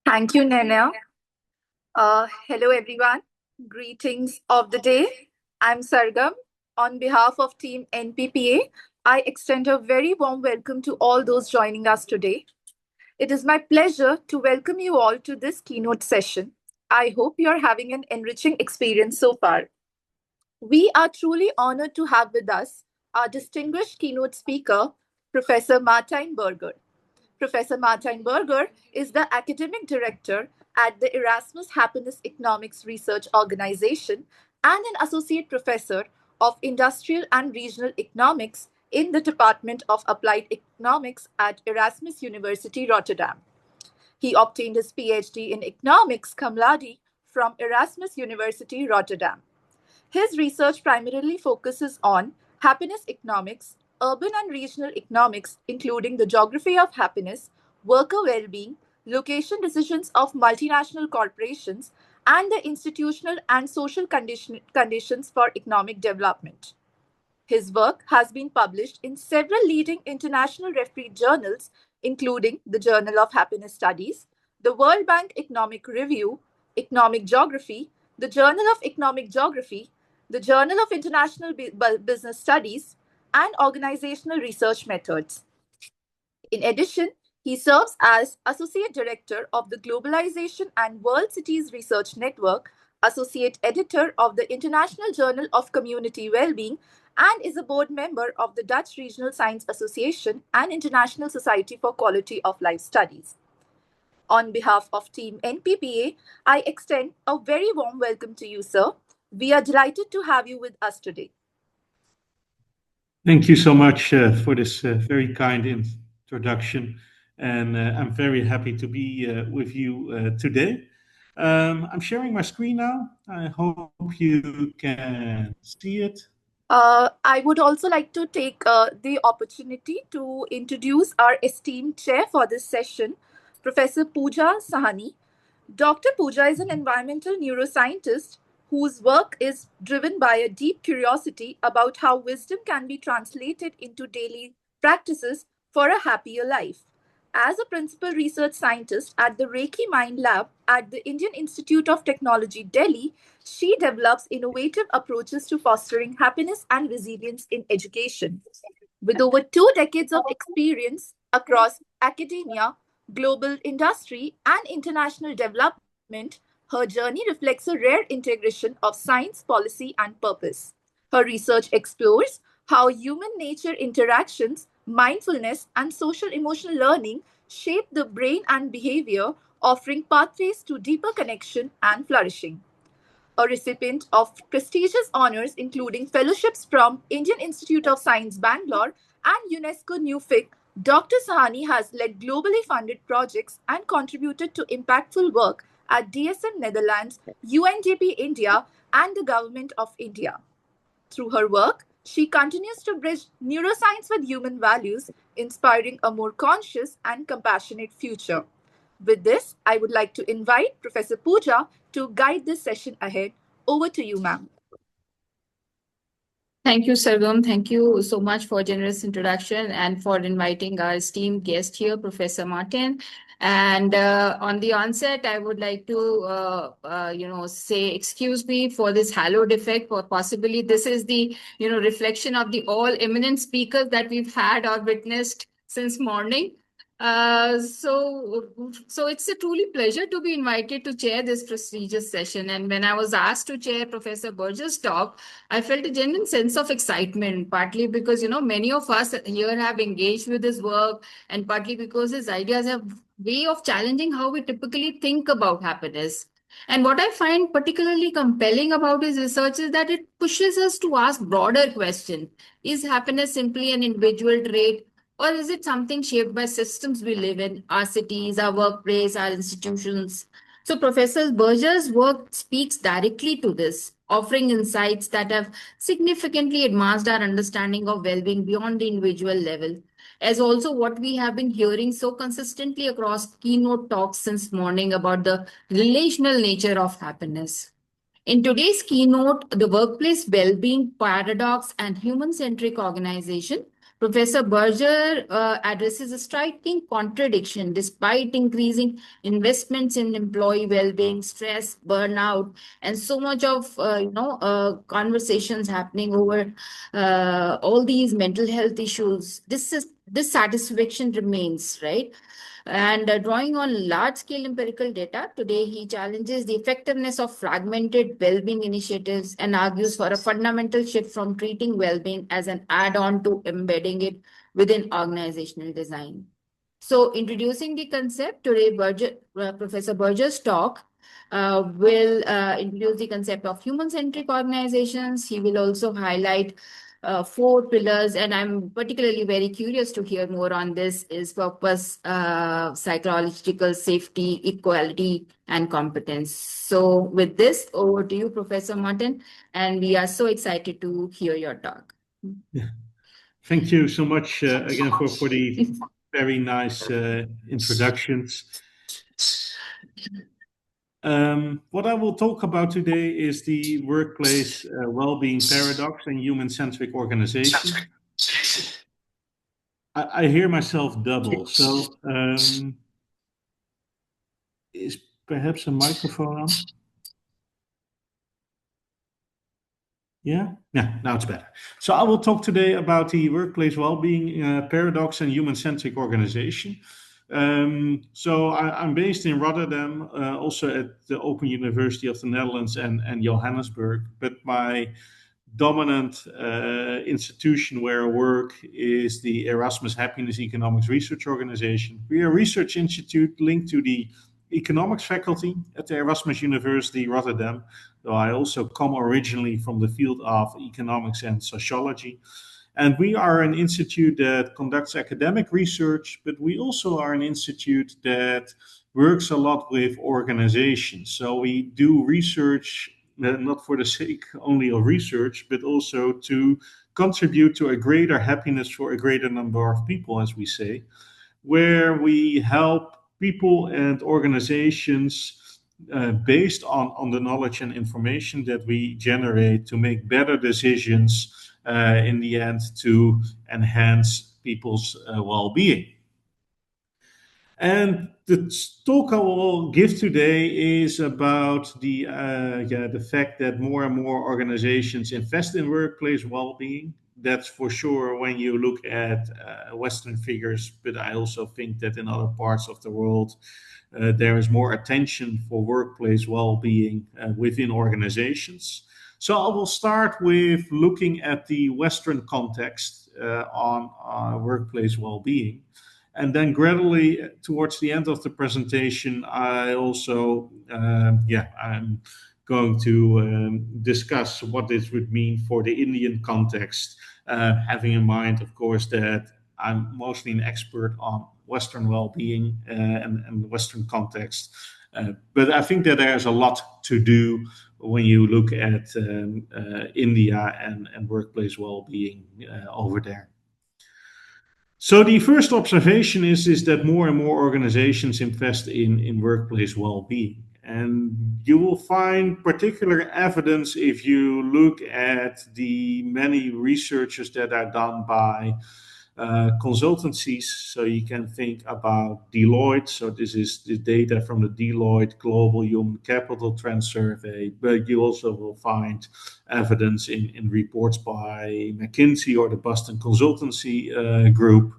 Thank you, Nana. Hello, everyone. Greetings of the day. I'm Sargam. On behalf of Team NPPA, I extend a very warm welcome to all those joining us today. It is my pleasure to welcome you all to this keynote session. I hope you are having an enriching experience so far. We are truly honored to have with us our distinguished keynote speaker, Professor Martijn Burger. Professor Martijn Burger is the academic director at the Erasmus Happiness Economics Research Organization and an associate professor of industrial and regional economics in the Department of Applied Economics at Erasmus University Rotterdam. He obtained his PhD in economics cum laude from Erasmus University Rotterdam. His research primarily focuses on happiness economics, urban and regional economics, including the geography of happiness, worker well being, location decisions of multinational corporations, and the institutional and social conditions for economic development. His work has been published in several leading international refereed journals, including the Journal of Happiness Studies, the World Bank Economic Review, Economic Geography, the Journal of Economic Geography, the Journal of International Business Studies, and Organizational Research Methods. In addition, he serves as Associate Director of the Globalization and World Cities Research Network, Associate Editor of the International Journal of Community Wellbeing, and is a board member of the Dutch Regional Science Association and International Society for Quality of Life Studies. On behalf of Team NPPA, I extend a very warm welcome to you, sir. We are delighted to have you with us today. Thank you so much for this very kind introduction. And I'm very happy to be with you today. I'm sharing my screen now. I hope you can see it. I would also like to take the opportunity to introduce our esteemed chair for this session, Professor Pooja Sahani. Dr. Pooja is an environmental neuroscientist whose work is driven by a deep curiosity about how wisdom can be translated into daily practices for a happier life. As a principal research scientist at the Reiki Mind Lab at the Indian Institute of Technology, Delhi, she develops innovative approaches to fostering happiness and resilience in education. With over 2 decades of experience across academia, global industry, and international development, her journey reflects a rare integration of science, policy, and purpose. Her research explores how human nature interactions, mindfulness, and social emotional learning shape the brain and behavior, offering pathways to deeper connection and flourishing. A recipient of prestigious honors including fellowships from Indian Institute of Science Bangalore and UNESCO NUFIC, Dr. Sahani has led globally funded projects and contributed to impactful work at DSM Netherlands, UNDP India, and the Government of India. Through her work, she continues to bridge neuroscience with human values, inspiring a more conscious and compassionate future. With this, I would like to invite Professor Pooja to guide this session ahead. Over to you, ma'am. Thank you, Sargam. Thank you so much for generous introduction and for inviting our esteemed guest here, Professor Martin. And on the onset, I would like to, say, excuse me for this hallowed effect, or possibly this is the, reflection of the all eminent speakers that we've had or witnessed since morning. So it's a truly pleasure to be invited to chair this prestigious session. And when I was asked to chair Professor Burger's talk, I felt a genuine sense of excitement, partly because, many of us here have engaged with his work, and partly because his ideas have way of challenging how we typically think about happiness. And what I find particularly compelling about his research is that it pushes us to ask broader questions. Is happiness simply an individual trait, or is it something shaped by systems we live in, our cities, our workplace, our institutions? So Professor Berger's work speaks directly to this, offering insights that have significantly advanced our understanding of well-being beyond the individual level, as also what we have been hearing so consistently across keynote talks since morning about the relational nature of happiness. In today's keynote, the workplace well-being paradox and human-centric organization, Professor Burger addresses a striking contradiction. Despite increasing investments in employee well-being, stress, burnout, and so much of conversations happening over all these mental health issues, dissatisfaction remains, right? And drawing on large-scale empirical data, today he challenges the effectiveness of fragmented well-being initiatives and argues for a fundamental shift from treating well-being as an add-on to embedding it within organizational design. So, introducing the concept today, Professor Burger's talk will introduce the concept of human-centric organizations. He will also highlight four pillars, and I'm particularly very curious to hear more on this, is purpose, psychological safety, equality, and competence. So with this, over to you, Professor Martin, and we are so excited to hear your talk. Yeah. Thank you so much again for the very nice introductions. What I will talk about today is the workplace well-being paradox and human-centric organization. I hear myself double, so is perhaps a microphone on? Yeah, now it's better. So I will talk today about the workplace well-being paradox and human-centric organization. So I'm based in Rotterdam, also at the Open University of the Netherlands and Johannesburg, but my dominant institution where I work is the Erasmus Happiness Economics Research Organization. We are a research institute linked to the economics faculty at the Erasmus University Rotterdam, though I also come originally from the field of economics and sociology. And we are an institute that conducts academic research, but we also are an institute that works a lot with organizations. So we do research not for the sake only of research, but also to contribute to a greater happiness for a greater number of people, as we say, where we help people and organizations based on the knowledge and information that we generate to make better decisions in the end to enhance people's well-being. And the talk I will give today is about the fact that more and more organizations invest in workplace well-being. That's for sure when you look at Western figures, but I also think that in other parts of the world, there is more attention for workplace well-being within organizations. So I will start with looking at the Western context on workplace well-being. And then gradually, towards the end of the presentation, I also, I'm going to discuss what this would mean for the Indian context, having in mind, of course, that I'm mostly an expert on Western well-being and Western context. But I think that there's a lot to do when you look at India and workplace well-being over there. So the first observation is that more and more organizations invest in workplace well-being. And you will find particular evidence if you look at the many researches that are done by consultancies. So you can think about Deloitte. So this is the data from the Deloitte Global Human Capital Trend Survey, but you also will find evidence in reports by McKinsey or the Boston Consultancy Group.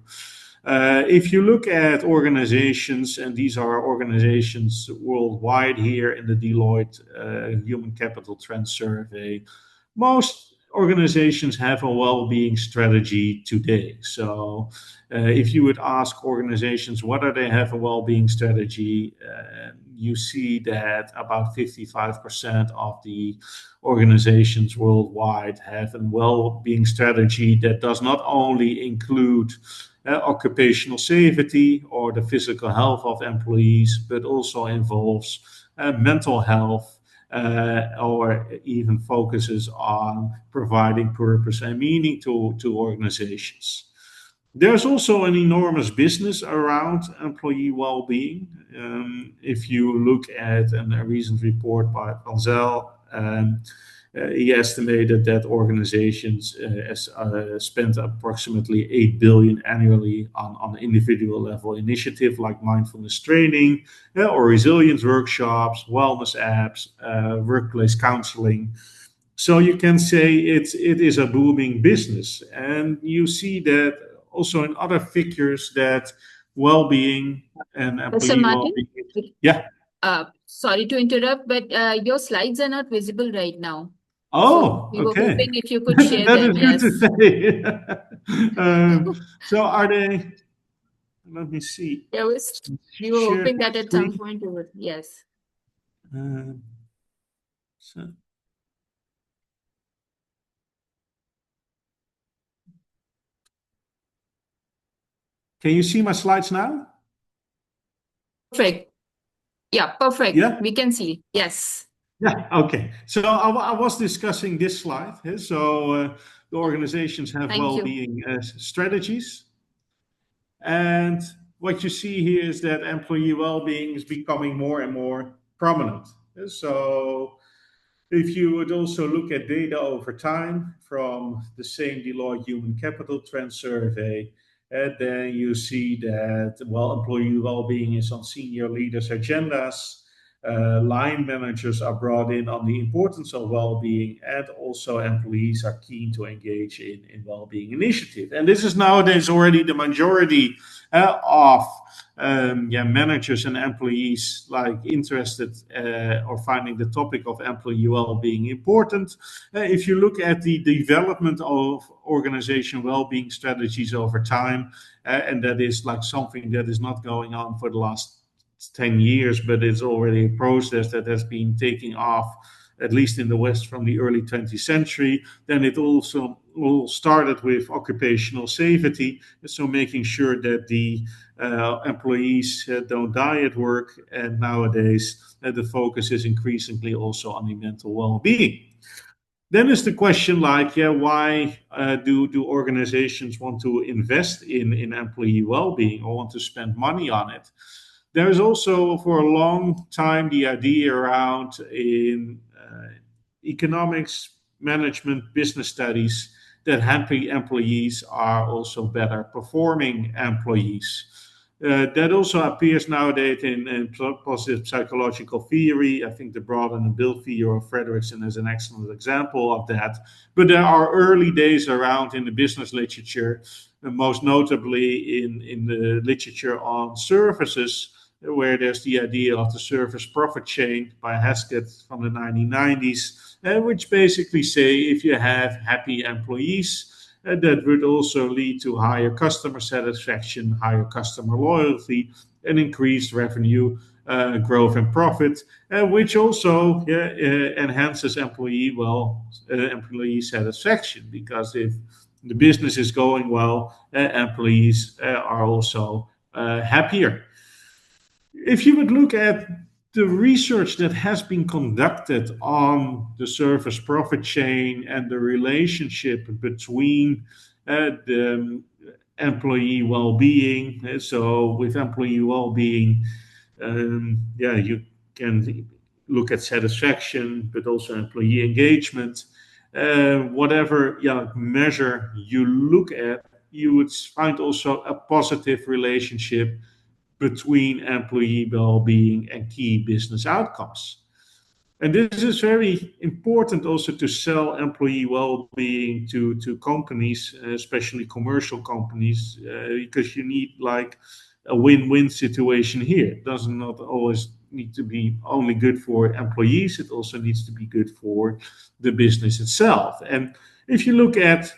If you look at organizations, and these are organizations worldwide here in the Deloitte Human Capital Trend Survey, most organizations have a well-being strategy today. So if you would ask organizations whether they have a well-being strategy, you see that about 55% of the organizations worldwide have a well-being strategy that does not only include occupational safety or the physical health of employees, but also involves mental health, or even focuses on providing purpose and meaning to organizations. There's also an enormous business around employee well-being. If you look at a recent report by Van Zyl, He estimated that organizations spend approximately 8 billion annually on individual level initiative like mindfulness training or resilience workshops, wellness apps, workplace counseling. So you can say it is a booming business, and you see that also in other figures that well-being and Mr. employee Martin, well-being. Yeah. sorry to interrupt, but your slides are not visible right now. So Oh, we were okay. hoping if you could share That them. is good to Yes. say. So are they? Let me see. We were Share hoping that at some screen. point you would. Yes. So can you see my slides now? Perfect. Yeah, perfect. Yeah. We can see. Yes. Yeah. Okay. So I was discussing this slide. So the organizations have Thank you. well-being strategies, and what you see here is that employee well-being is becoming more and more prominent. So if you would also look at data over time from the same Deloitte Human Capital Trend Survey, then you see that, well, employee well-being is on senior leaders' agendas. Line managers are brought in on the importance of well-being, and also employees are keen to engage in well-being initiative. And this is nowadays already the majority of managers and employees like interested or finding the topic of employee well-being important. If you look at the development of organization well-being strategies over time, and that is like something that is not going on for the last 10 years, but it's already a process that has been taking off, at least in the West, from the early 20th century. Then it also all started with occupational safety, so making sure that the employees don't die at work. And nowadays, the focus is increasingly also on the mental well-being. Then is the question like, why do organizations want to invest in employee well-being or want to spend money on it? There is also for a long time the idea around in economics, management, business studies that happy employees are also better performing employees. That also appears nowadays in positive psychological theory. I think the Broaden and Bill theory of Frederickson is an excellent example of that. But there are early days around in the business literature, most notably in the literature on services, where there's the idea of the service profit chain by Haskett from the 1990s, which basically say if you have happy employees, that would also lead to higher customer satisfaction, higher customer loyalty, and increased revenue growth and profit, which also enhances employee satisfaction, because if the business is going well, employees are also happier. If you would look at the research that has been conducted on the service profit chain and the relationship between the employee well-being, so with employee well-being, you can look at satisfaction, but also employee engagement. Whatever measure you look at, you would find also a positive relationship between employee well-being and key business outcomes. And this is very important also to sell employee well-being to companies, especially commercial companies, because you need like a win-win situation here. It does not always need to be only good for employees, it also needs to be good for the business itself. And if you look at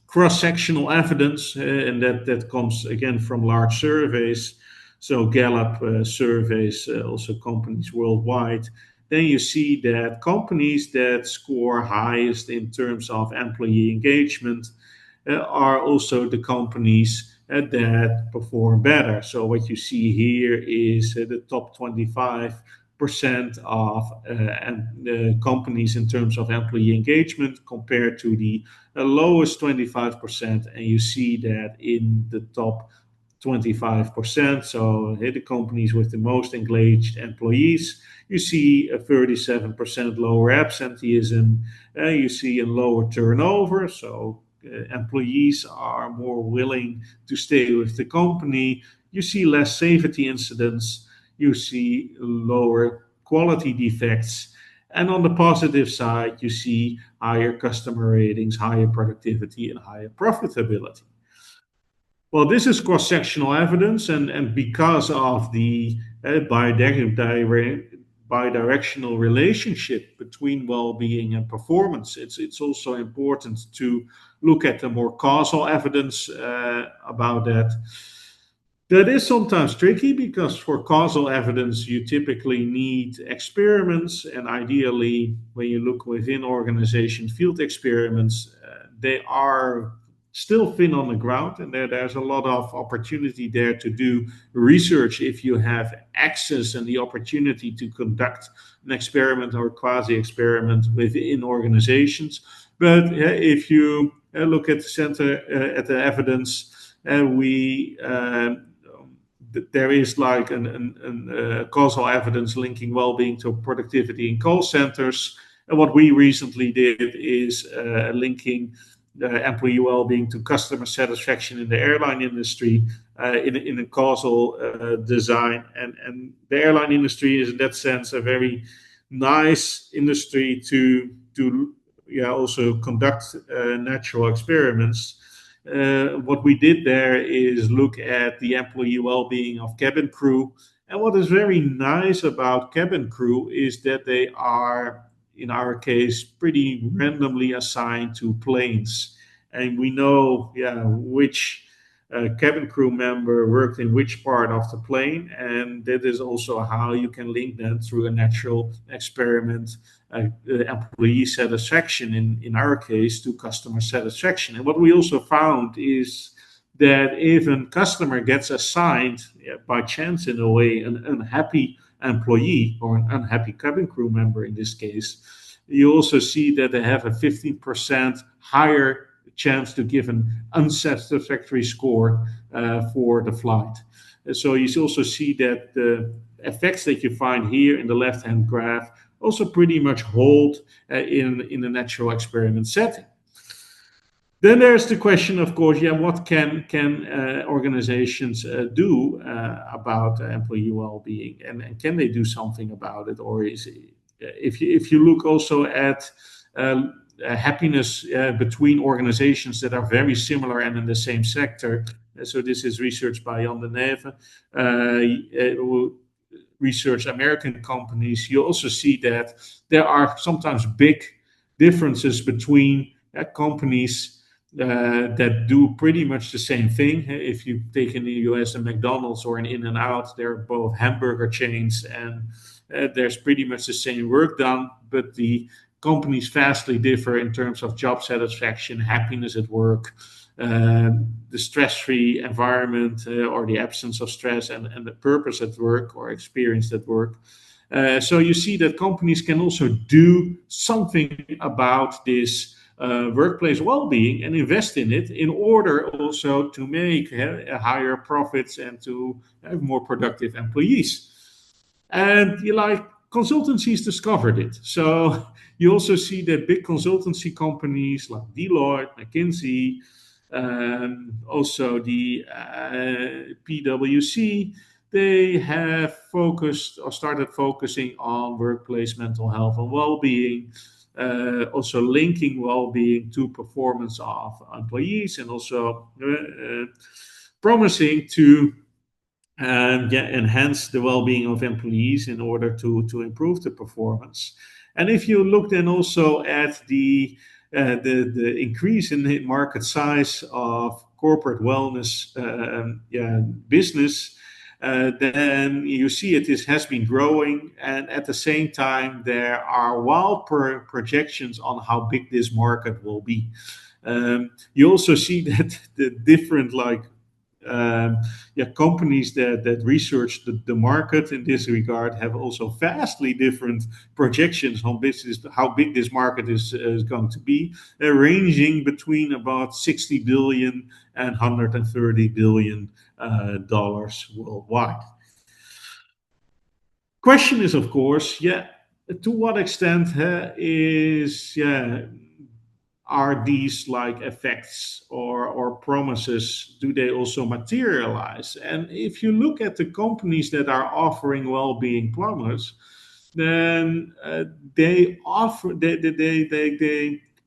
cross-sectional evidence, and that comes again from large surveys, so Gallup surveys also companies worldwide, then you see that companies that score highest in terms of employee engagement are also the companies that perform better. So what you see here is the top 25% of companies in terms of employee engagement compared to the lowest 25%, and you see that in the top 25%. So the companies with the most engaged employees, you see a 37% lower absenteeism. You see a lower turnover. So employees are more willing to stay with the company. You see less safety incidents. You see lower quality defects. And on the positive side, you see higher customer ratings, higher productivity, and higher profitability. Well, this is cross-sectional evidence, and because of the bidirectional relationship between well-being and performance, it's also important to look at the more causal evidence about that. That is sometimes tricky because for causal evidence, you typically need experiments, and ideally, when you look within organization field experiments, they are still thin on the ground, and there's a lot of opportunity there to do research if you have access and the opportunity to conduct an experiment or quasi-experiment within organizations. But if you look at the center at the evidence, there is like causal evidence linking well-being to productivity in call centers. And what we recently did is linking employee well-being to customer satisfaction in the airline industry in a causal design. And the airline industry is in that sense a very nice industry to also conduct natural experiments. What we did there is look at the employee well-being of cabin crew. And what is very nice about cabin crew is that they are, in our case, pretty randomly assigned to planes. And we know which cabin crew member worked in which part of the plane. And that is also how you can link that through a natural experiment, employee satisfaction, in our case, to customer satisfaction. And what we also found is that if a customer gets assigned by chance, in a way, an unhappy employee or an unhappy cabin crew member in this case, you also see that they have a 15% higher chance to give an unsatisfactory score for the flight. So you also see that the effects that you find here in the left-hand graph also pretty much hold in a natural experiment setting. Then there's the question, of course, what can organizations do about employee well-being, and can they do something about it, or is it, if you look also at happiness between organizations that are very similar and in the same sector. So this is research by Jan de Neve, who research American companies. You also see that there are sometimes big differences between companies that do pretty much the same thing. If you take in the US a McDonald's or an In-N-Out, they're both hamburger chains, and there's pretty much the same work done, but the companies vastly differ in terms of job satisfaction, happiness at work, the stress-free environment or the absence of stress, and the purpose at work or experience at work. So you see that companies can also do something about this workplace well-being and invest in it in order also to make higher profits and to have more productive employees. And consultancies discovered it. So you also see that big consultancy companies like Deloitte, McKinsey, also the PwC, they have focused or started focusing on workplace mental health and well-being, also linking well-being to performance of employees, and also promising to enhance the well-being of employees in order to improve the performance. And if you look then also at the increase in the market size of corporate wellness business, then you see it has been growing, and at the same time there are wild projections on how big this market will be. You also see that the different companies that research the market in this regard have also vastly different projections on how big this market is going to be, ranging between about 60 billion and 130 billion dollars worldwide. Question is, of course, to what extent are these like effects or promises, do they also materialize? And if you look at the companies that are offering well-being promise, then they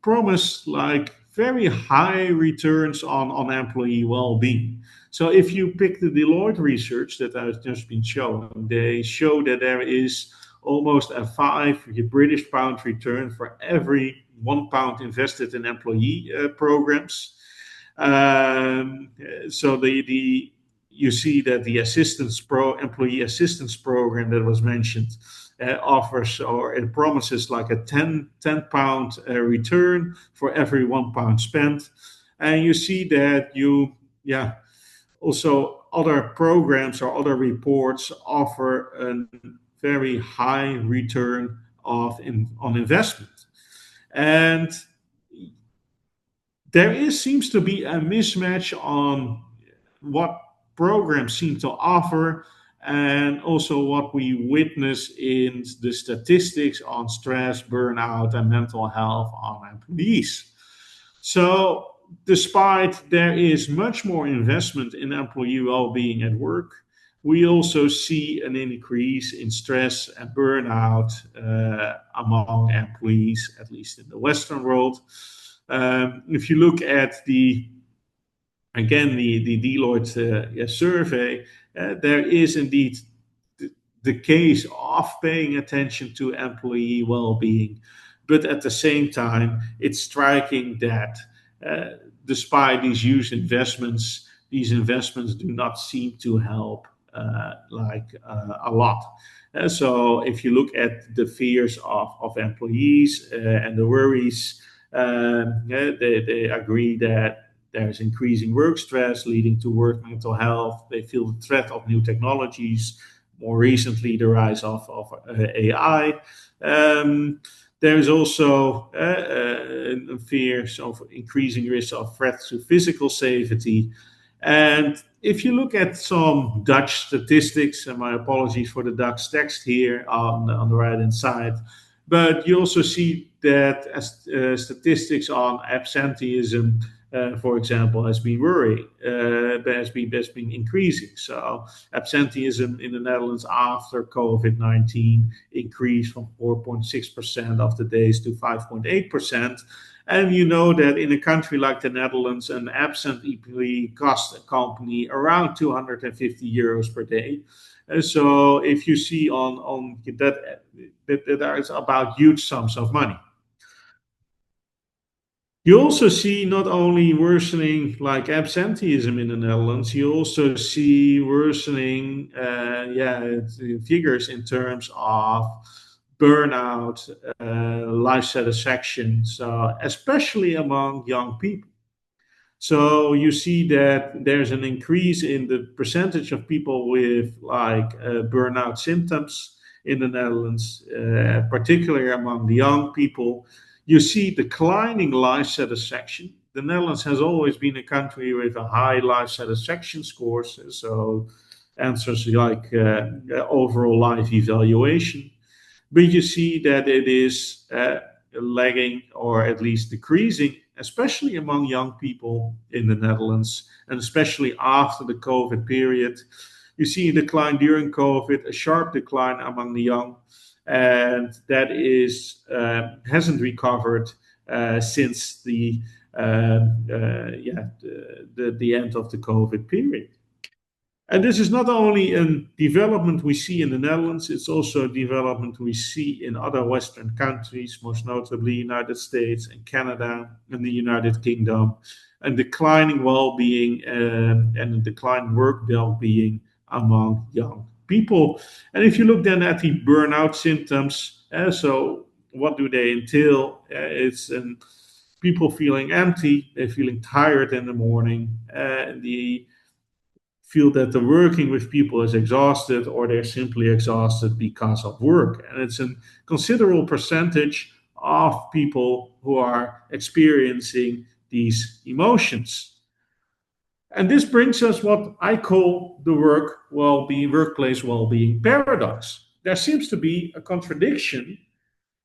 promise like very high returns on employee well-being. So if you pick the Deloitte research that I've just been showing, they show that there is almost a 5 British pound return for every £1 invested in employee programs. So you see that the employee assistance program that was mentioned offers or it promises like a 10 pound return for every £1 spent. And you see that also other programs or other reports offer a very high return on investment. And seems to be a mismatch on what programs seem to offer and also what we witness in the statistics on stress, burnout, and mental health on employees. So despite there is much more investment in employee well-being at work, we also see an increase in stress and burnout among employees, at least in the Western world. If you look at the Deloitte survey, there is indeed the case of paying attention to employee well-being, but at the same time, it's striking that despite these huge investments, these investments do not seem to help a lot. So if you look at the fears of employees and the worries, they agree that there's increasing work stress leading to work mental health. They feel the threat of new technologies, more recently the rise of AI. There's also fears of increasing risk of threats to physical safety. And if you look at some Dutch statistics, and my apologies for the Dutch text here on the right-hand side, but you also see that statistics on absenteeism, for example, has been increasing. So absenteeism in the Netherlands after COVID-19 increased from 4.6% of the days to 5.8%. And you know that in a country like the Netherlands, an absent employee costs a company around €250 per day. So if you see on that there is about huge sums of money. You also see not only worsening like absenteeism in the Netherlands, you also see worsening figures in terms of burnout, life satisfaction, so especially among young people. So you see that there's an increase in the percentage of people with burnout symptoms in the Netherlands, particularly among the young people. You see declining life satisfaction. The Netherlands has always been a country with a high life satisfaction scores, so answers like overall life evaluation. But you see that it is lagging or at least decreasing, especially among young people in the Netherlands, and especially after the COVID period. You see a decline during COVID, a sharp decline among the young, and that hasn't recovered since the end of the COVID period. And this is not only a development we see in the Netherlands, it's also a development we see in other Western countries, most notably United States and Canada and the United Kingdom, and declining well-being and declining work well-being among young people. And if you look then at the burnout symptoms, so what do they entail? It's people feeling empty, they're feeling tired in the morning, they feel that the working with people is exhausted, or they're simply exhausted because of work. And it's a considerable percentage of people who are experiencing these emotions. And this brings us what I call the workplace well-being paradox. There seems to be a contradiction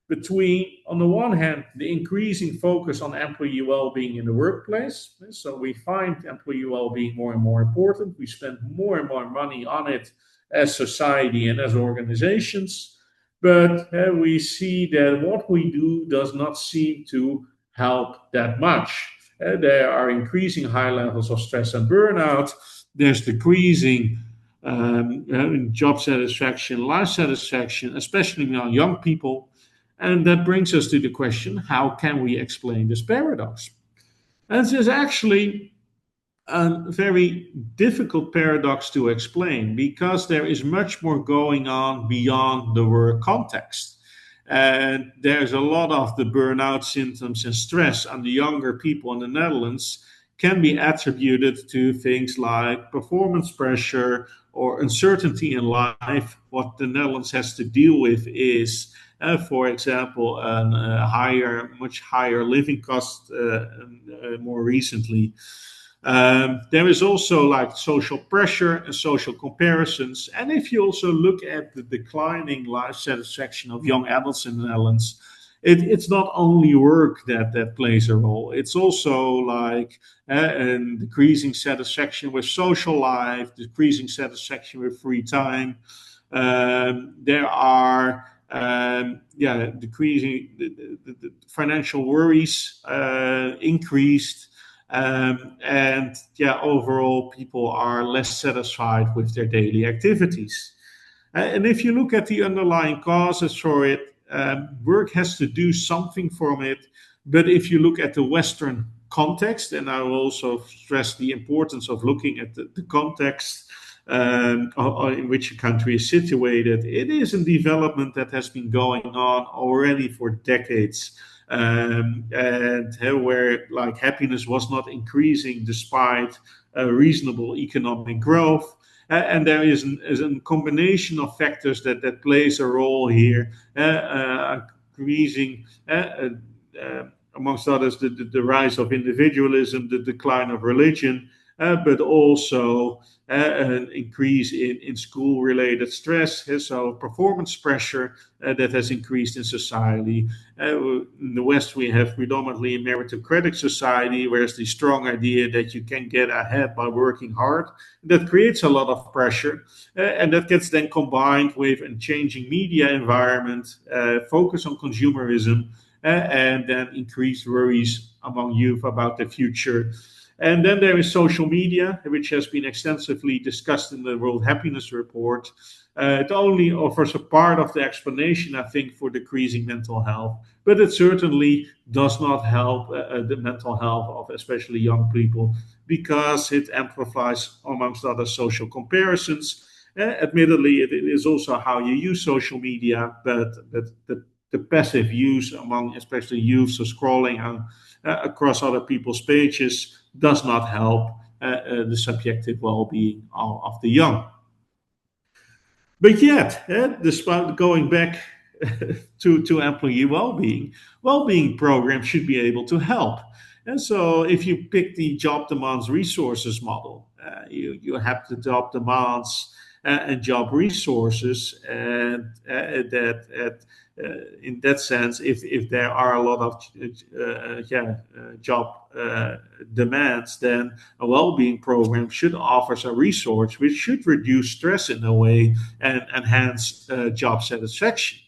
between, on the one hand, the increasing focus on employee well-being in the workplace. So we find employee well-being more and more important. We spend more and more money on it as society and as organizations. But we see that what we do does not seem to help that much. There are increasing high levels of stress and burnout. There's decreasing job satisfaction, life satisfaction, especially among young people. And that brings us to the question, how can we explain this paradox? And this is actually a very difficult paradox to explain because there is much more going on beyond the work context. And there's a lot of the burnout symptoms and stress on the younger people in the Netherlands can be attributed to things like performance pressure or uncertainty in life. What the Netherlands has to deal with is, for example, much higher living cost more recently. There is also like social pressure and social comparisons. And if you also look at the declining life satisfaction of young adults in the Netherlands, it's not only work that plays a role. It's also like decreasing satisfaction with social life, decreasing satisfaction with free time. There are decreasing the financial worries increased. Overall, people are less satisfied with their daily activities. And if you look at the underlying causes for it, work has to do something from it. But if you look at the Western context, and I will also stress the importance of looking at the context in which a country is situated, it is a development that has been going on already for decades. Where like happiness was not increasing despite reasonable economic growth. And there is a combination of factors that plays a role here, increasing, amongst others, the rise of individualism, the decline of religion, but also an increase in school-related stress. So performance pressure that has increased in society. In the West, we have predominantly a meritocratic society, whereas the strong idea that you can get ahead by working hard, that creates a lot of pressure. And that gets then combined with a changing media environment, focus on consumerism, and then increased worries among youth about the future. And then there is social media, which has been extensively discussed in the World Happiness Report. It only offers a part of the explanation, I think, for decreasing mental health, but it certainly does not help the mental health of especially young people because it amplifies, amongst other, social comparisons. Admittedly, it is also how you use social media, but the passive use among especially youth, so scrolling across other people's pages, does not help the subjective well-being of the young. But yet, despite going back to employee well-being programs should be able to help. And so if you pick the job demands resources model, you have the job demands and job resources, and in that sense, if there are a lot of job demands, then a well-being program should offer a resource which should reduce stress in a way and enhance job satisfaction.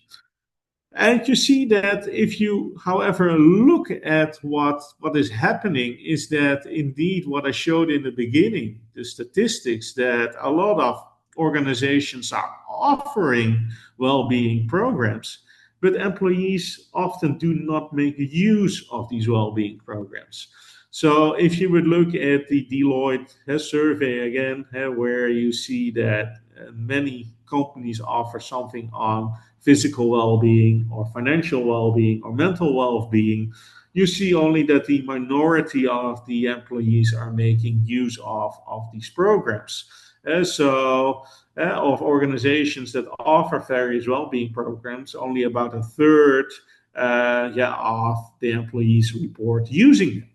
And you see that if you, however, look at what is happening, is that indeed what I showed in the beginning, the statistics, that a lot of organizations are offering well-being programs, but employees often do not make use of these well-being programs. So if you would look at the Deloitte survey again, where you see that many companies offer something on physical well-being or financial well-being or mental well-being, you see only that the minority of the employees are making use of these programs. Of organizations that offer various well-being programs, only about a third of the employees report using them.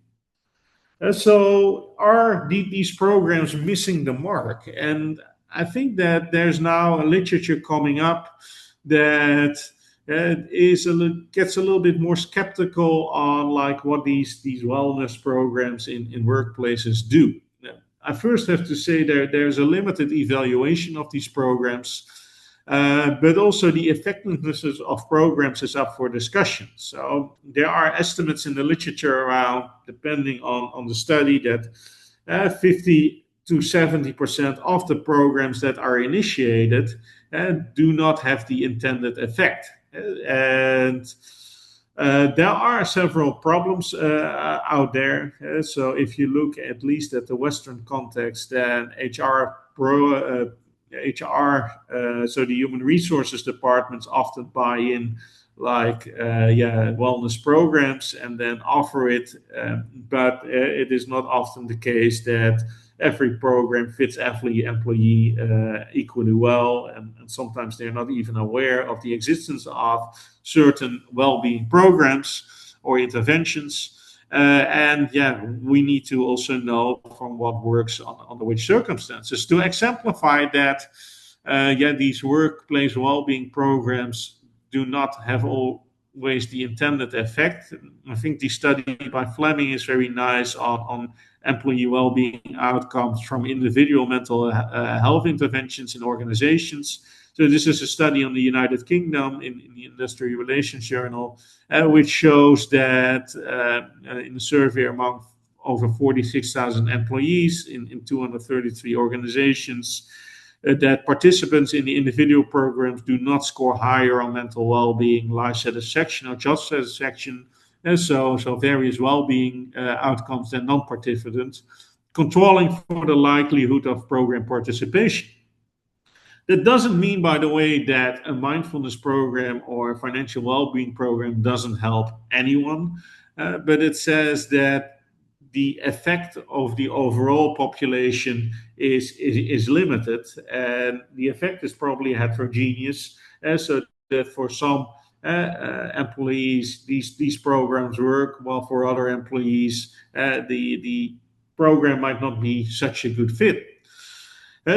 So are these programs missing the mark? And I think that there's now a literature coming up that gets a little bit more skeptical on like what these wellness programs in workplaces do. I first have to say there's a limited evaluation of these programs, but also the effectiveness of programs is up for discussion. So there are estimates in the literature around, depending on the study, that 50 to 70% of the programs that are initiated do not have the intended effect. And there are several problems out there. So if you look at least at the Western context, then so the human resources departments often buy in like wellness programs and then offer it, but it is not often the case that every program fits every employee equally well, and sometimes they're not even aware of the existence of certain well-being programs or interventions. We need to also know from what works under which circumstances. To exemplify that, these workplace well-being programs do not have always the intended effect. I think the study by Fleming is very nice on employee well-being outcomes from individual mental health interventions in organizations. So this is a study on the United Kingdom in the Industry Relations Journal, which shows that in a survey among over 46,000 employees in 233 organizations, that participants in the individual programs do not score higher on mental well-being, life satisfaction, or job satisfaction, and so various well-being outcomes than non-participants, controlling for the likelihood of program participation. That doesn't mean, by the way, that a mindfulness program or a financial well-being program doesn't help anyone, but it says that the effect of the overall population is limited, and the effect is probably heterogeneous, so that for some employees these programs work, while for other employees the program might not be such a good fit.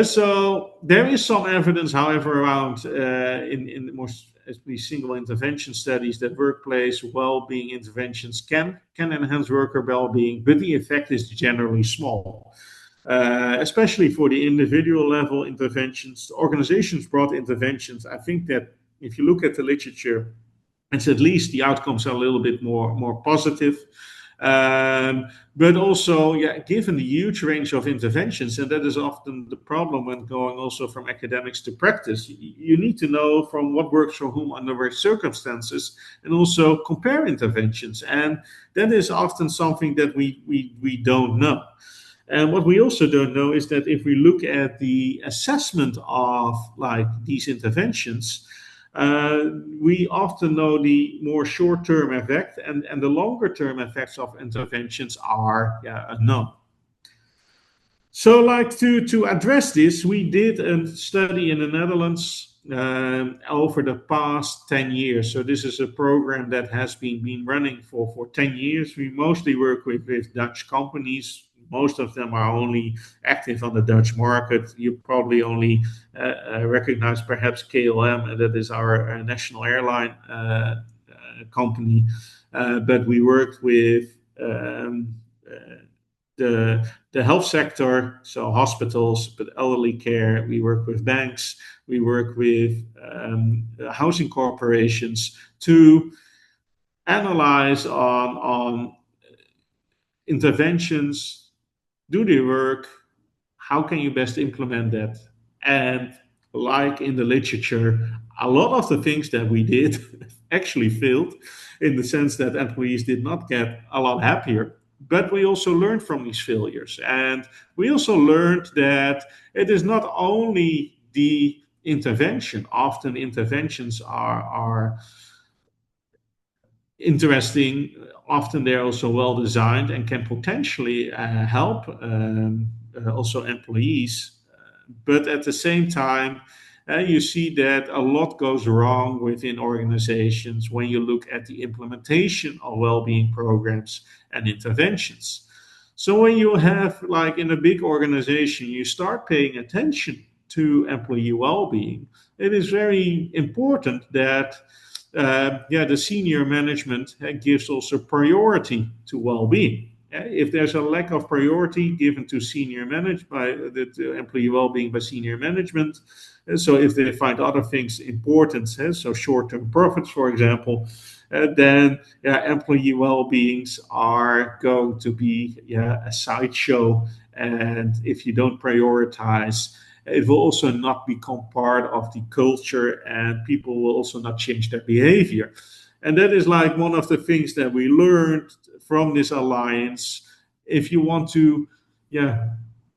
So there is some evidence, however, around in more especially single intervention studies that workplace well-being interventions can enhance worker well-being, but the effect is generally small. Especially for the individual level interventions, organizations brought interventions. I think that if you look at the literature, it's at least the outcomes are a little bit more positive. But also, given the huge range of interventions, and that is often the problem when going also from academics to practice, you need to know from what works for whom under what circumstances, and also compare interventions. And that is often something that we don't know. And what we also don't know is that if we look at the assessment of like these interventions, we often know the more short-term effect, and the longer-term effects of interventions are unknown. So like to address this, we did a study in the Netherlands over the past 10 years. So this is a program that has been running for 10 years. We mostly work with Dutch companies. Most of them are only active on the Dutch market. You probably only recognize perhaps KLM, and that is our national airline company. But we worked with the health sector, so hospitals, but elderly care. We work with banks. We work with housing corporations to analyze on interventions. Do they work? How can you best implement that? And like in the literature, a lot of the things that we did actually failed, in the sense that employees did not get a lot happier. But we also learned from these failures. And we also learned that it is not only the intervention. Often interventions are interesting. Often they're also well designed and can potentially help also employees. But at the same time, you see that a lot goes wrong within organizations when you look at the implementation of well-being programs and interventions. So when you have, like in a big organization, you start paying attention to employee well-being, it is very important that the senior management gives also priority to well-being. If there's a lack of priority given to senior management by the employee well-being by senior management, so if they find other things important, so short-term profits, for example, then employee well-beings are going to be a sideshow. And if you don't prioritize, it will also not become part of the culture, and people will also not change their behavior. And that is like one of the things that we learned from this alliance. If you want to,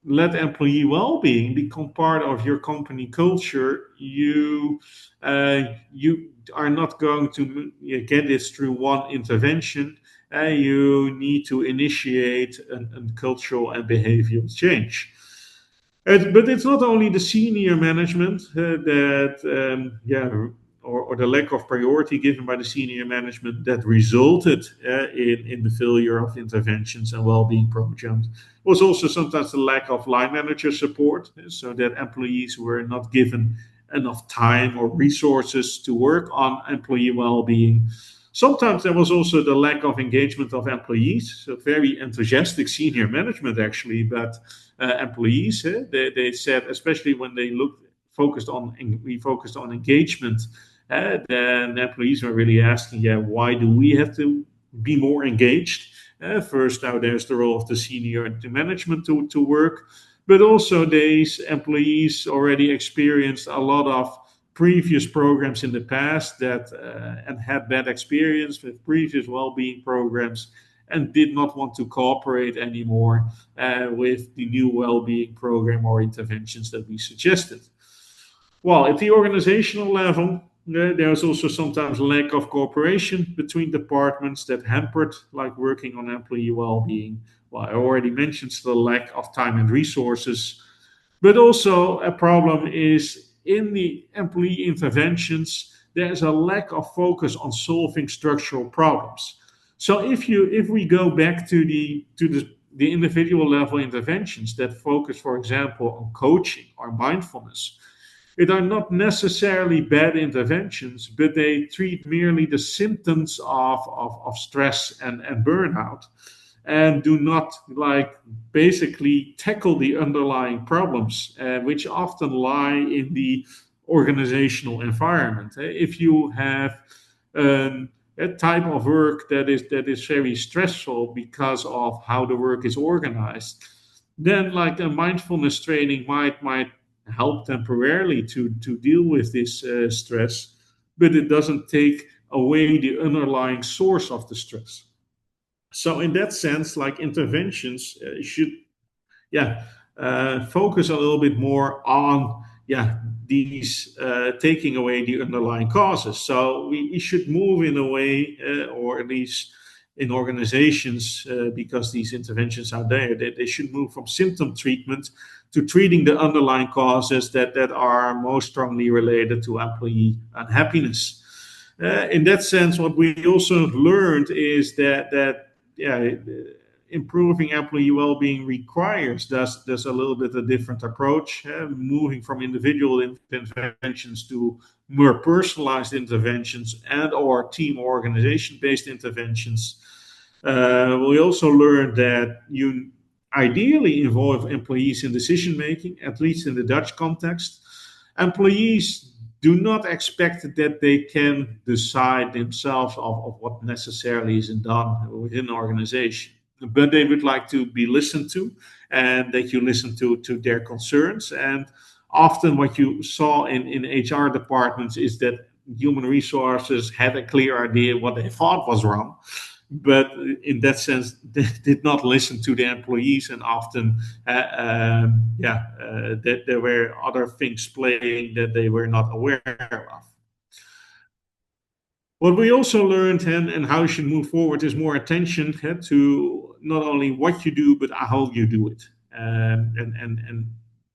let employee well-being become part of your company culture, you are not going to get this through one intervention. You need to initiate a cultural and behavioral change. But it's not only the senior management or the lack of priority given by the senior management that resulted in the failure of interventions and well-being programs. It was also sometimes the lack of line manager support, so that employees were not given enough time or resources to work on employee well-being. Sometimes there was also the lack of engagement of employees, so very enthusiastic senior management actually, but employees, they said, especially when they focused on engagement, then employees were really asking, why do we have to be more engaged? First, now there's the role of the senior and the management to work, but also these employees already experienced a lot of previous programs in the past that and had bad experience with previous well-being programs and did not want to cooperate anymore with the new well-being program or interventions that we suggested. Well, at the organizational level, there's also sometimes lack of cooperation between departments that hampered like working on employee well-being. Well, I already mentioned the lack of time and resources, but also a problem is in the employee interventions, there's a lack of focus on solving structural problems. So if we go back to the individual level interventions that focus, for example, on coaching or mindfulness, it are not necessarily bad interventions, but they treat merely the symptoms of stress and burnout, and do not basically tackle the underlying problems, which often lie in the organizational environment. If you have a type of work that is very stressful because of how the work is organized, then like a mindfulness training might help temporarily to deal with this stress, but it doesn't take away the underlying source of the stress. So in that sense, like interventions should focus a little bit more on these taking away the underlying causes. So we should move in a way, or at least in organizations, because these interventions are there, they should move from symptom treatment to treating the underlying causes that are most strongly related to employee unhappiness. In that sense, what we also learned is that improving employee well-being requires there's a little bit a different approach, moving from individual interventions to more personalized interventions and or team organization-based interventions. We also learned that you ideally involve employees in decision making, at least in the Dutch context. Employees do not expect that they can decide themselves of what necessarily is done within an organization, but they would like to be listened to, and that you listen to their concerns. And often what you saw in HR departments is that human resources had a clear idea what they thought was wrong, but in that sense, they did not listen to the employees, and often that there were other things playing that they were not aware of. What we also learned, and how you should move forward, is more attention to not only what you do, but how you do it. And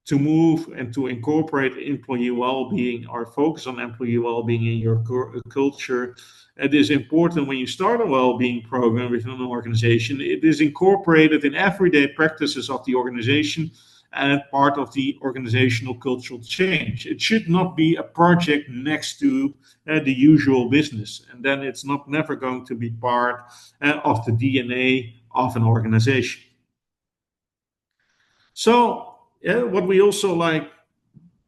to move and to incorporate employee well-being or focus on employee well-being in your culture. It is important when you start a well-being program within an organization. It is incorporated in everyday practices of the organization and part of the organizational cultural change. It should not be a project next to the usual business, and then it's not never going to be part of the DNA of an organization. So what we also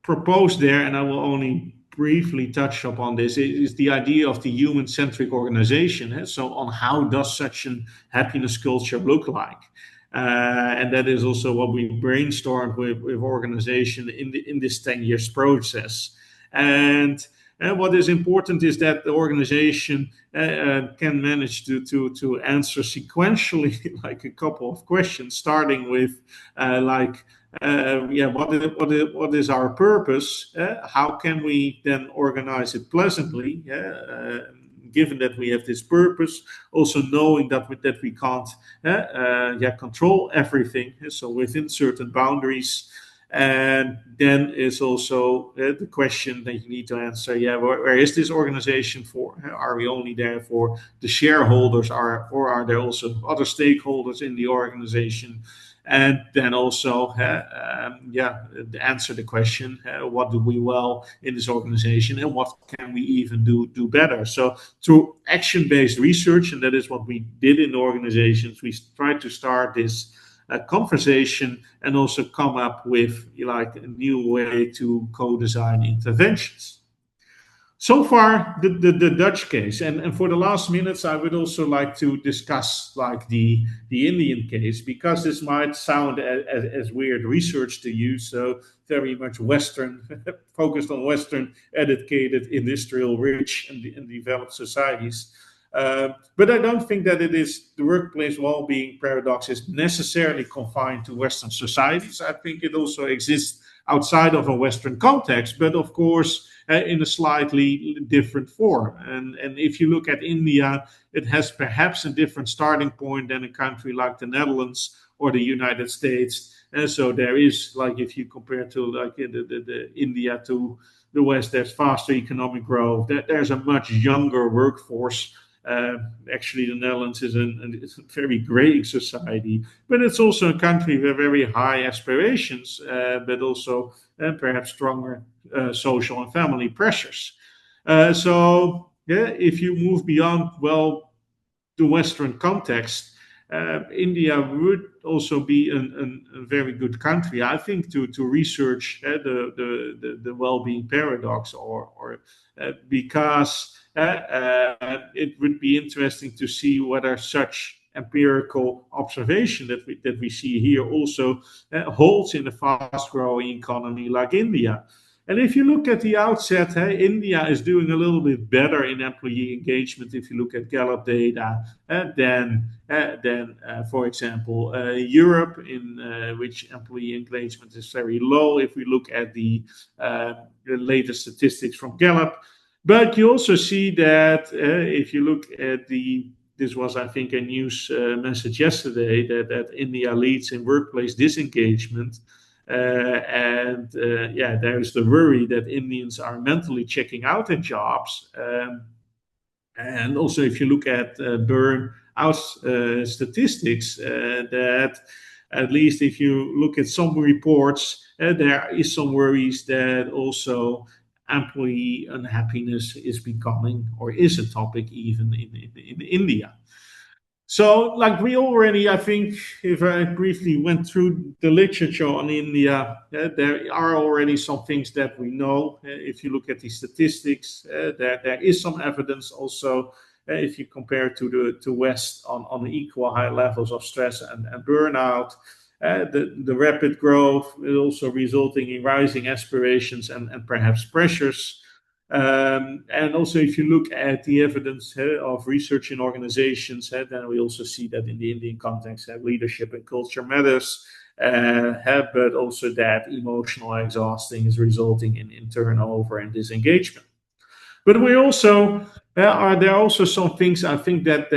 propose there, and I will only briefly touch upon this, is the idea of the human-centric organization. So on how does such a happiness culture look like? And that is also what we brainstormed with organization in this 10 years process. And what is important is that the organization can manage to answer sequentially like a couple of questions, starting with what is our purpose? How can we then organize it pleasantly? Given that we have this purpose, also knowing that we can't control everything, so within certain boundaries. And then is also the question that you need to answer, where is this organization for? Are we only there for the shareholders, or are there also other stakeholders in the organization? And then also answer the question, what do we well in this organization, and what can we even do better? So through action-based research, and that is what we did in the organizations, we tried to start this conversation and also come up with a new way to co-design interventions. So far, the Dutch case, and for the last minutes, I would also like to discuss the Indian case, because this might sound as weird research to you, so very much Western, focused on Western, educated, industrial, rich, and developed societies. But I don't think that it is the workplace well-being paradox is necessarily confined to Western societies. I think it also exists outside of a Western context, but of course in a slightly different form. And if you look at India, it has perhaps a different starting point than a country like the Netherlands or the United States. And so there is, if you compare to the India to the West, there's faster economic growth. There's a much younger workforce. Actually, the Netherlands is a very great society, but it's also a country with very high aspirations, but also perhaps stronger social and family pressures. If you move beyond, the Western context, India would also be a very good country, I think, to research the well-being paradox, or because it would be interesting to see whether such empirical observation that we see here also holds in a fast-growing economy like India. And if you look at the outset, India is doing a little bit better in employee engagement if you look at Gallup data than for example, Europe, in which employee engagement is very low if we look at the latest statistics from Gallup. But you also see that if you look at this was, I think, a news message yesterday, that India leads in workplace disengagement. There is the worry that Indians are mentally checking out in jobs. And also, if you look at burnout statistics, that at least if you look at some reports, there is some worries that also employee unhappiness is becoming, or is a topic even in India. So, we already, I think, if I briefly went through the literature on India, there are already some things that we know. If you look at the statistics, there is some evidence also, if you compare to West, on equal high levels of stress and burnout. The rapid growth is also resulting in rising aspirations and perhaps pressures. And also, if you look at the evidence of research in organizations, then we also see that in the Indian context, leadership and culture matters, but also that emotional exhausting is resulting in turnover and disengagement. But we also there are also some things, I think, that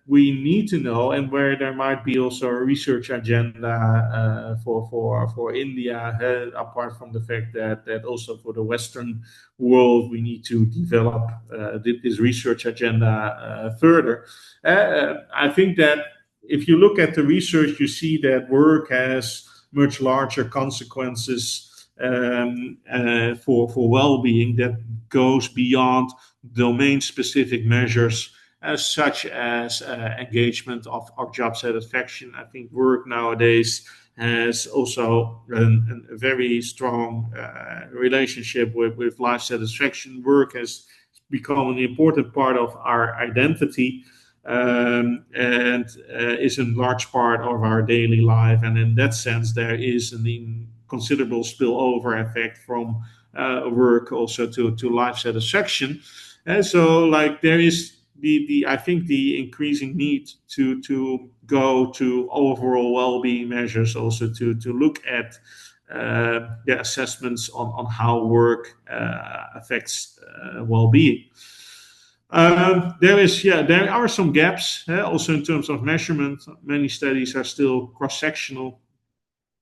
we need to know, and where there might be also a research agenda for India, apart from the fact that also for the Western world we need to develop this research agenda further. I think that if you look at the research, you see that work has much larger consequences for well-being that goes beyond domain-specific measures such as engagement or job satisfaction. I think work nowadays has also a very strong relationship with life satisfaction. Work has become an important part of our identity and is a large part of our daily life. And in that sense, there is a considerable spillover effect from work also to life satisfaction. And so, like, there is I think the increasing need to go to overall well-being measures, also to look at the assessments on how work affects well-being. There are some gaps also in terms of measurement. Many studies are still cross-sectional.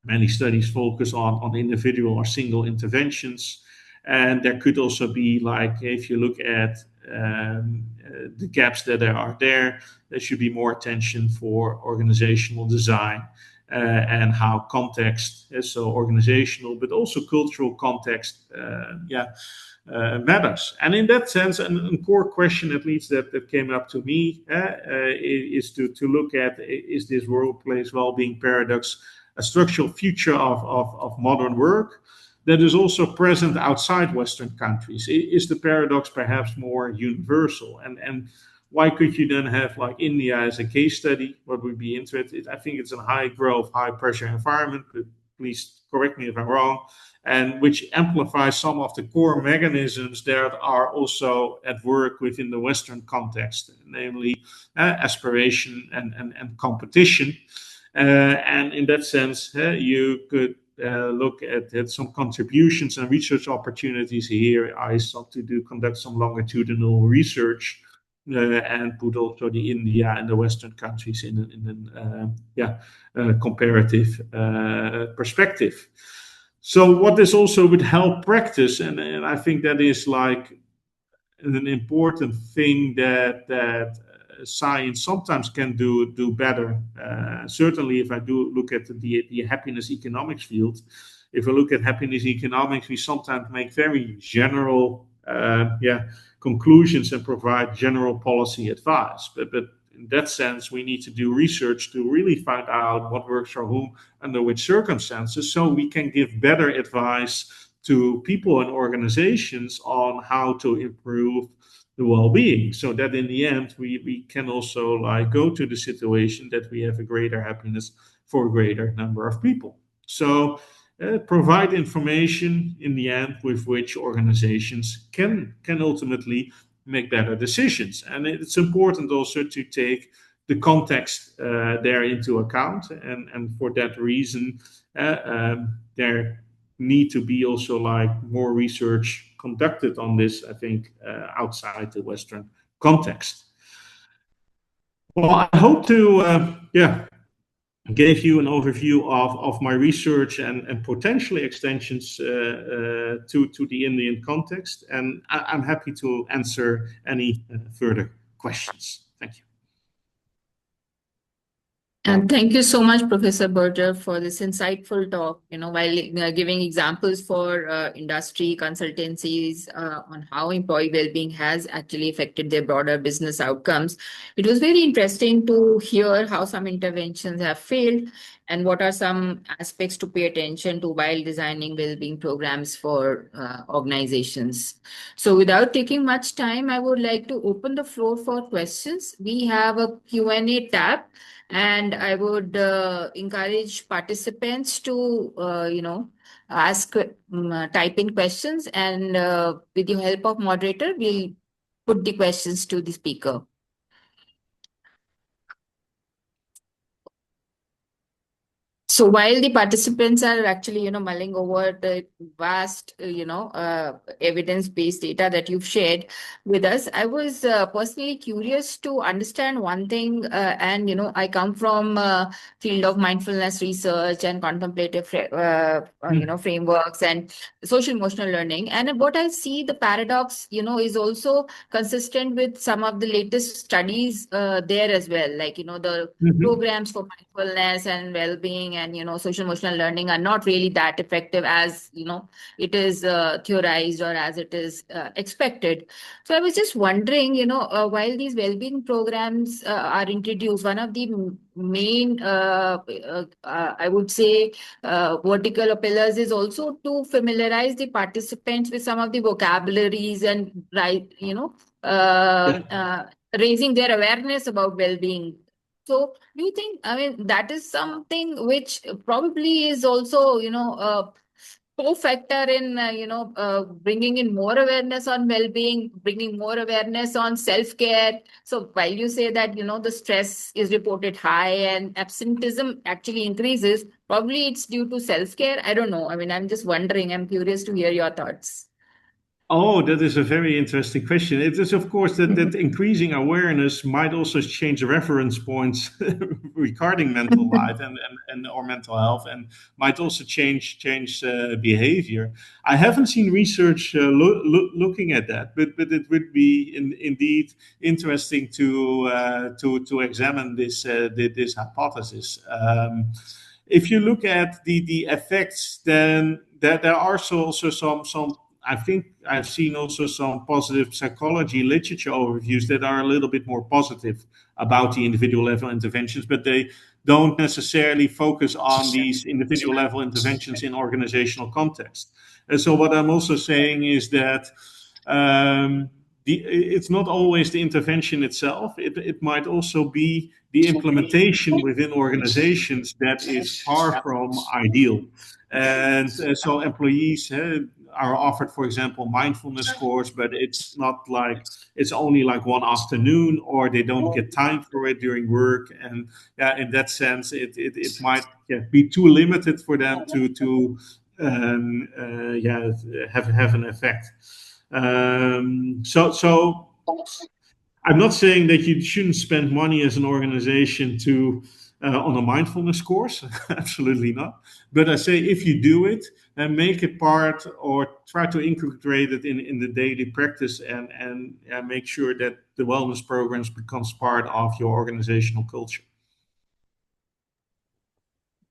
Many studies focus on individual or single interventions. And there could also be, like, if you look at the gaps that are there should be more attention for organizational design and how context, so organizational, but also cultural context, matters. And in that sense, a core question, at least that came up to me, is to look at, is this workplace well-being paradox a structural feature of modern work that is also present outside Western countries? Is the paradox perhaps more universal? And why could you then have, like, India as a case study? What would be interesting? I think it's a high growth, high pressure environment, but please correct me if I'm wrong, and which amplifies some of the core mechanisms that are also at work within the Western context, namely aspiration and competition. And in that sense, you could look at some contributions and research opportunities here. I sought to conduct some longitudinal research and put also the India and the Western countries in comparative perspective. So what this also would help practice, and I think that is like an important thing that science sometimes can do better. Certainly, if I do look at the happiness economics field, if I look at happiness economics, we sometimes make very general conclusions and provide general policy advice. But in that sense, we need to do research to really find out what works for whom, under which circumstances, so we can give better advice to people and organizations on how to improve the well-being, so that in the end we can also, like, go to the situation that we have a greater happiness for a greater number of people. So provide information in the end with which organizations can ultimately make better decisions. And it's important also to take the context there into account, and for that reason there need to be also, like, more research conducted on this, I think, outside the Western context. Well, I hope to gave you an overview of my research and potentially extensions to the Indian context, and I'm happy to answer any further questions. Thank you. And thank you so much, Professor Burger, for this insightful talk, while giving examples for industry consultancies on how employee well-being has actually affected their broader business outcomes. It was very interesting to hear how some interventions have failed and what are some aspects to pay attention to while designing well-being programs for organizations. So without taking much time, I would like to open the floor for questions. We have a Q&A tab, and I would encourage participants to, type in questions, and with the help of moderator, we'll put the questions to the speaker. So while the participants are actually, mulling over the vast, evidence-based data that you've shared with us, I was personally curious to understand one thing. And, I come from field of mindfulness research and contemplative, frameworks and social emotional learning. And what I see the paradox, is also consistent with some of the latest studies there as well. Like, the programs for mindfulness and well-being and social emotional learning are not really that effective as it is theorized or as it is expected. So I was just wondering, while these well-being programs are introduced, one of the main I would say vertical pillars is also to familiarize the participants with some of the vocabularies and right, raising their awareness about well-being. So do you think, I mean, that is something which probably is also, a co-factor in, bringing in more awareness on well-being, bringing more awareness on self-care. So while you say that, the stress is reported high and absenteeism actually increases, probably it's due to self-care. I don't know. I mean, I'm just wondering. I'm curious to hear your thoughts. Oh, that is a very interesting question. It is, of course, that increasing awareness might also change reference points regarding mental life and or mental health, and might also change behavior. I haven't seen research looking at that, but it would be indeed interesting to examine this hypothesis. If you look at the effects, then there are also some. I think I've seen also some positive psychology literature overviews that are a little bit more positive about the individual level interventions, but they don't necessarily focus on these individual level interventions in organizational context. And so what I'm also saying is that it's not always the intervention itself. It might also be the implementation within organizations that is far from ideal. And so employees are offered, for example, mindfulness course, but it's not like it's only like one afternoon, or they don't get time for it during work. And in that sense, it might be too limited for them to have an effect. So I'm not saying that you shouldn't spend money as an organization to on a mindfulness course. Absolutely not. But I say if you do it, then make it part or try to integrate it in the daily practice and make sure that the wellness programs becomes part of your organizational culture.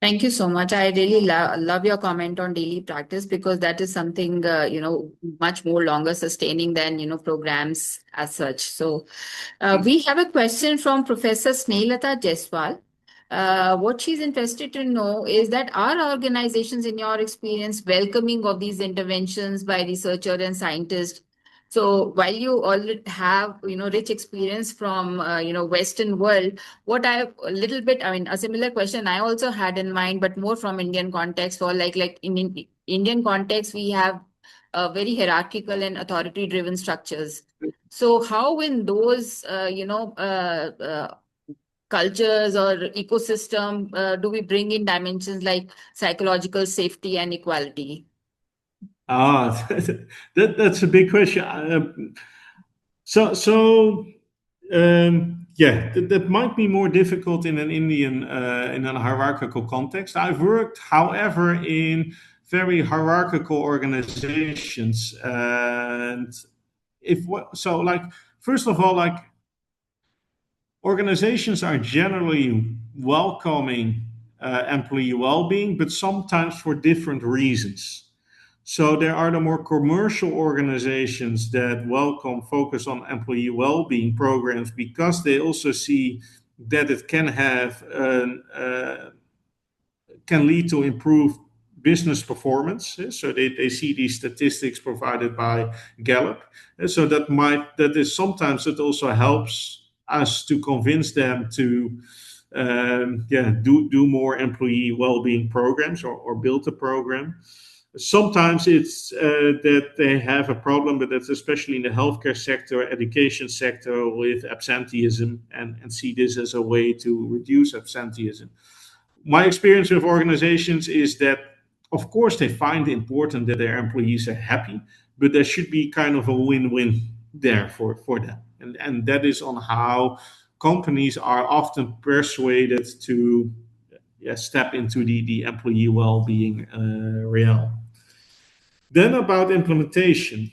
Thank you so much. I really love your comment on daily practice, because that is something, much more longer sustaining than, programs as such. So we have a question from Professor Snehlata Jaiswal. What she's interested to know is that are organizations, in your experience, welcoming of these interventions by researchers and scientists? So while you already have, rich experience from, Western world, what I a little bit, I mean, a similar question I also had in mind, but more from Indian context. For like in Indian context, we have very hierarchical and authority-driven structures. So how in those, cultures or ecosystem do we bring in dimensions like psychological safety and equality? That's a big question. That might be more difficult in an Indian in a hierarchical context. I've worked, however, in very hierarchical organizations, and first of all, like organizations are generally welcoming employee well-being, but sometimes for different reasons. So there are the more commercial organizations that focus on employee well-being programs because they also see that it can can lead to improved business performance. So they see these statistics provided by Gallup. So that is sometimes it also helps us to convince them to do more employee well-being programs or build a program. Sometimes it's that they have a problem, but that's especially in the healthcare sector, education sector, with absenteeism, and see this as a way to reduce absenteeism. my experience with organizations is that, of course, they find it important that their employees are happy, but there should be kind of a win-win there for them. And that is on how companies are often persuaded to step into the employee well-being realm. Then about implementation.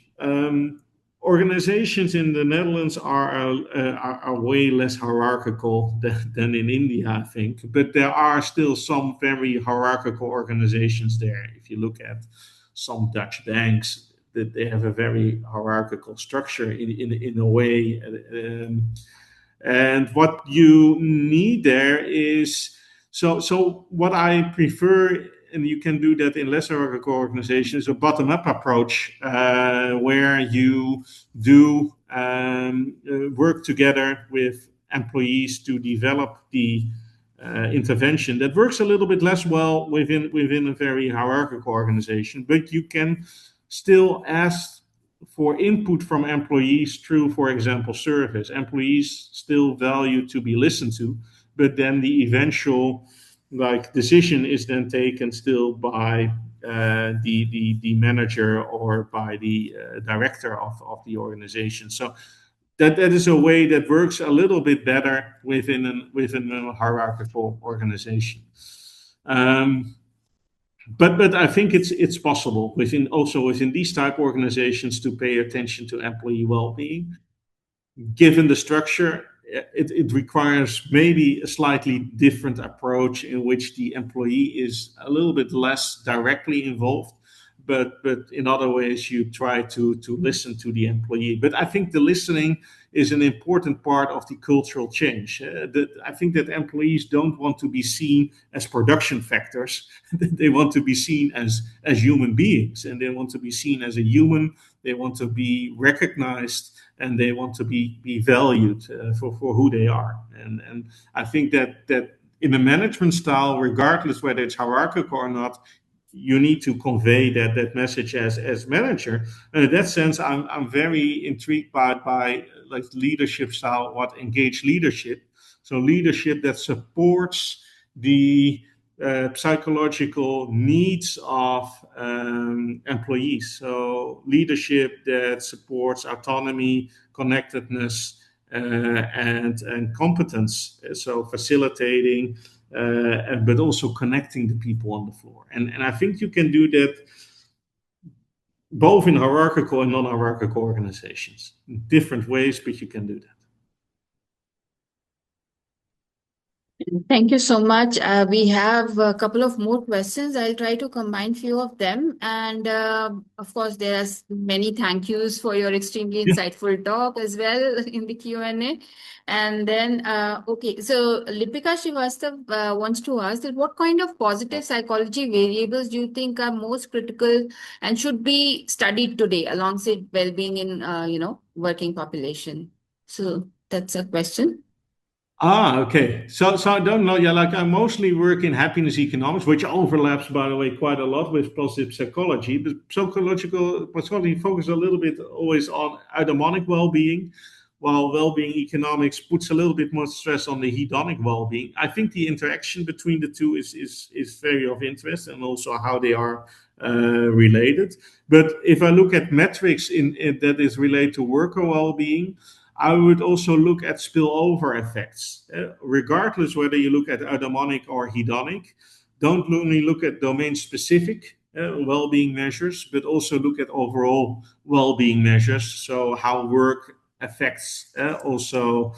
Organizations in the Netherlands are way less hierarchical than in India, I think. But there are still some very hierarchical organizations there. If you look at some Dutch banks, that they have a very hierarchical structure in a way. And what you need there is, so what I prefer, and you can do that in less hierarchical organizations, a bottom-up approach where you do work together with employees to develop the intervention. That works a little bit less well within a very hierarchical organization, but you can still ask for input from employees through, for example, surveys. Employees still value to be listened to, but then the eventual decision is then taken still by the manager or by the director of the organization. So that is a way that works a little bit better within a hierarchical organization. But I think it's possible within these type organizations to pay attention to employee well-being. Given the structure, it requires maybe a slightly different approach in which the employee is a little bit less directly involved, but in other ways you try to listen to the employee. But I think the listening is an important part of the cultural change. I think that employees don't want to be seen as production factors. They want to be seen as human beings, and they want to be seen as a human. They want to be recognized, and they want to be valued for who they are. And I think that in a management style, regardless whether it's hierarchical or not, you need to convey that message as manager. And in that sense, I'm very intrigued by like leadership style, what engaged leadership. So leadership that supports the psychological needs of employees. So leadership that supports autonomy, connectedness, and competence. So facilitating, but also connecting the people on the floor. And I think you can do that both in hierarchical and non-hierarchical organizations. In different ways, but you can do that. Thank you so much. We have a couple of more questions. I'll try to combine few of them. And of course, there are many thank yous for your extremely insightful talk as well in the Q&A. And then, okay, so Lipika Srivastav wants to ask that what kind of positive psychology variables do you think are most critical and should be studied today alongside well-being in, working population? So that's a question. Okay. So I don't know. Yeah, like I mostly work in happiness economics, which overlaps, by the way, quite a lot with positive psychology. But psychological psychology focuses a little bit always on eudaimonic well-being, while well-being economics puts a little bit more stress on the hedonic well-being. I think the interaction between the two is very of interest, and also how they are related. But if I look at metrics in that is related to worker well-being, I would also look at spillover effects, regardless whether you look at eudaimonic or hedonic. Don't only look at domain-specific well-being measures, but also look at overall well-being measures. So how work affects also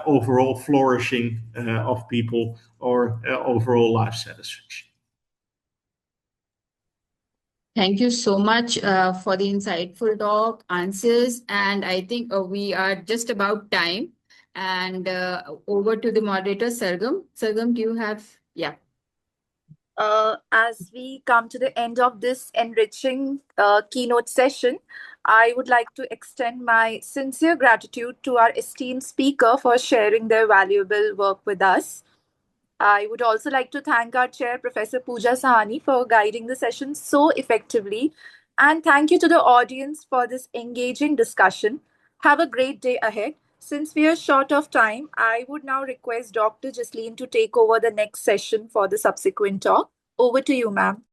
overall flourishing of people or overall life satisfaction. Thank you so much for the insightful talk, answers, and I think we are just about time. And over to the moderator, Sargam. Sargam, do you have, yeah. As we come to the end of this enriching keynote session, I would like to extend my sincere gratitude to our esteemed speaker for sharing their valuable work with us. I would also like to thank our chair, Professor Pooja Sahani, for guiding the session so effectively. And thank you to the audience for this engaging discussion. Have a great day ahead. Since we are short of time, I would now request Dr. Jasleen to take over the next session for the subsequent talk. Over to you, ma'am.